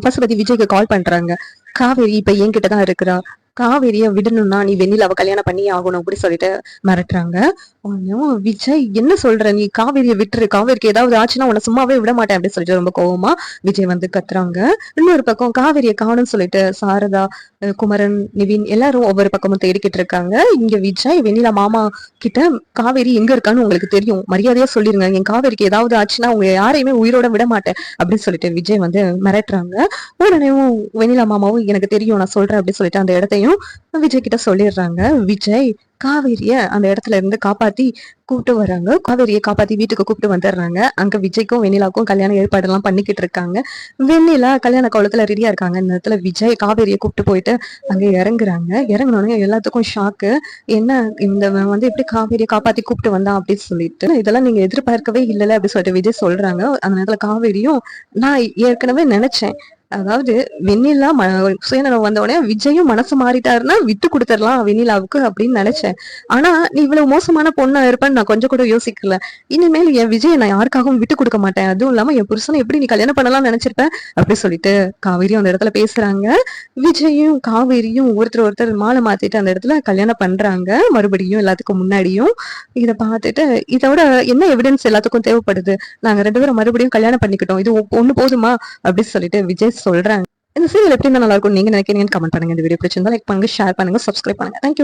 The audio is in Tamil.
பசுபதி விஜய்க்கு கால் பண்றாங்க. காவேரி இப்ப என்கிட்ட தான் இருக்கிறா. காவேரிய விடணும்னா நீ வெண்ணிலாவை கல்யாணம் பண்ணி ஆகணும் அப்படி சொல்லிட்டு மிரட்டுறாங்க. விஜய் என்ன சொல்ற, நீ காவேரியை விட்டுரு, காவேரிக்கு ஏதாவது ஆச்சுன்னா உன்னை சும்மாவே விட மாட்டேன் அப்படின்னு சொல்லிட்டு ரொம்ப கோவமா விஜய் வந்து கத்துறாங்க. இன்னொரு பக்கம் காவேரியை காணும்னு சொல்லிட்டு சாரதா, குமரன், நிவின் எல்லாரும் ஒவ்வொரு பக்கமும் தேடிக்கிட்டு இருக்காங்க. இங்க விஜய் வெண்ணிலா மாமா கிட்ட காவேரி எங்க இருக்கான்னு உங்களுக்கு தெரியும், மரியாதையா சொல்லிருங்க, என் காவேரிக்கு ஏதாவது ஆச்சுன்னா உங்க யாரையுமே உயிரோட விட மாட்டேன் அப்படின்னு சொல்லிட்டு விஜய் வந்து மிரட்டுறாங்க. உடனே வெண்ணிலா மாமாவும் எனக்கு தெரியும் நான் சொல்றேன் அப்படின்னு சொல்லிட்டு அந்த இடத்தையும் விஜய் கிட்ட சொல்லிடுறாங்க. விஜய் காவேரிய அந்த இடத்துல இருந்து காப்பாத்தி கூப்பிட்டு வர்றாங்க. காவேரியை காப்பாத்தி வீட்டுக்கு கூப்பிட்டு வந்துடுறாங்க. அங்க விஜய்க்கும் வெண்ணிலாவுக்கும் கல்யாண ஏற்பாடு எல்லாம் பண்ணிக்கிட்டு இருக்காங்க. வெண்ணிலா கல்யாண கோலத்துல ரெடியா இருக்காங்க. இந்த இடத்துல விஜய் காவேரியை கூப்பிட்டு போயிட்டு அங்க இறங்குறாங்க. இறங்கினோடனே எல்லாத்துக்கும் ஷாக்கு. என்ன இந்த வந்து எப்படி காவேரியை காப்பாத்தி கூப்பிட்டு வந்தான் அப்படின்னு சொல்லிட்டு, இதெல்லாம் நீங்க எதிர்பார்க்கவே இல்லைல்ல அப்படின்னு சொல்லிட்டு விஜய் சொல்றாங்க. அந்த நேரத்துல காவேரியும் நான் ஏற்கனவே நினைச்சேன், அதாவது வெண்ணிலா சுயநலம் வந்த உடனே விஜயும் மனசு மாறிட்டாருன்னா விட்டு கொடுத்துடலாம் வெண்ணிலாவுக்கு அப்படின்னு நினைச்சேன். ஆனா நீ இவ்வளவு மோசமான பொண்ணா இருப்பேன்னு நான் கொஞ்சம் கூட யோசிக்கல. இனிமேல் என் விஜயை நான் யாருக்காகவும் விட்டு கொடுக்க மாட்டேன். அதுவும் இல்லாம என் புருஷனை எப்படி நீ கல்யாணம் பண்ணலாம் நினைச்சிருப்பேன் அப்படி சொல்லிட்டு காவேரியும் அந்த இடத்துல பேசுறாங்க. விஜயும் காவேரியும் ஒருத்தர் மாலை மாத்திட்டு அந்த இடத்துல கல்யாணம் பண்றாங்க. மறுபடியும் எல்லாத்துக்கும் முன்னாடியும் இதை பார்த்துட்டு, இதோட என்ன எவிடன்ஸ் எல்லாத்துக்கும் தேவைப்படுது, நாங்க 2 பேரும் மறுபடியும் கல்யாணம் பண்ணிக்கிட்டோம், இது ஒண்ணு போதுமா அப்படின்னு சொல்லிட்டு விஜய் சொல்றாங்க. இந்த சீரியல் எப்படி நல்லா இருக்கும் நீங்க நினைக்கிறீங்கன்னு கமெண்ட் பண்ணுங்க. இந்த வீடியோ பிடிச்சிருந்தா லைக் பண்ணுங்க, ஷேர் பண்ணுங்க, சப்ஸ்கிரைப் பண்ணுங்க. தேங்க்யூ.